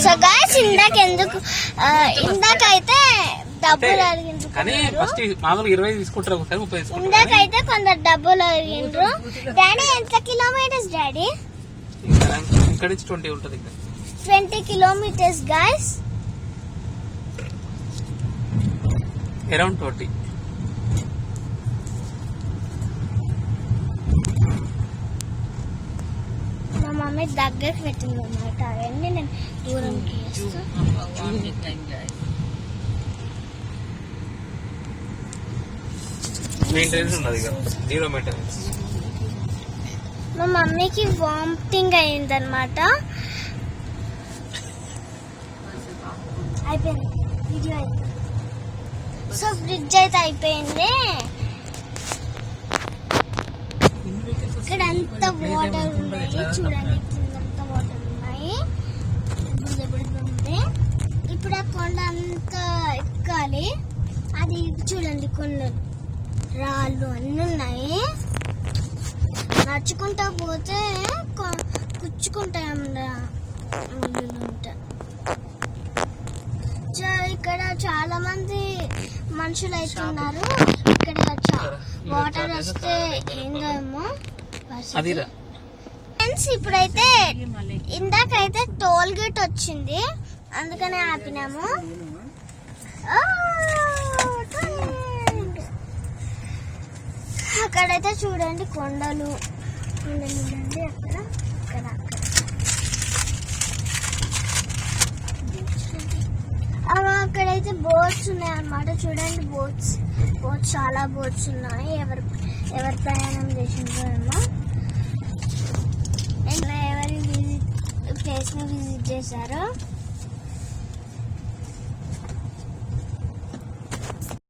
So guys ఇందాకైతే డబ్బులు అడిగిండ్రు కానీ first మామూలుగా 20 తీసుకుంటారు, ఒకసారి 30 తీసుకుంటారు. ఇందాకైతే కొందరు డబ్బులు అడిగిండ్రు. డాడీ ఎంత కిలోమీటర్స్ డాడీ? ఇక్కడ నుంచి 20 ఉంటుంది. ఇక్కడ 20 kilometers guys. అరౌండ్ 20. మా మమ్మీ దగ్గరికి పెట్టింది అన్నమాట. అవన్నీ నేను దూరంకి మెయింటెనెన్స్ ఉండదు, ఇక 0 మెయింటెనెన్స్. మా మమ్మీకి వామిటింగ్ అయిందనమాట. అయిపోయింది వీడియో అయిపోయింది. సో బ్రిడ్జ్ అయితే అయిపోయింది. ఇక్కడ అంతా వాటర్ ఉన్నాయి చూడండి, కిందంతా వాటర్ ఉన్నాయి. ఇప్పుడు ఆ కొండ అంతా ఎక్కాలి. అది చూడండి కొన్ని రాళ్ళు అన్నీ ఉన్నాయి. నడుచుకుంటా పోతే కుచ్చుకుంటాయి. ఇక్కడ చాలా మంది మనుషులు అయితే ఉన్నారు. ఇక్కడ వాటర్ వస్తే ఏందేమో. ఫ్రెండ్స్ ఇప్పుడైతే ఇందాకైతే టోల్ గేట్ వచ్చింది, అందుకనే ఆపినాము. అక్కడైతే చూడండి కొండలు చూడండి. అక్కడైతే బోట్స్ ఉన్నాయి అన్నమాట. చూడండి బోట్స్ చాలా బోట్స్ ఉన్నాయి. ఎవరు ప్రయాణం చేసిండ్రో ఏమో, ఎవరి ప్లేస్ ని విజిట్ చేశారో.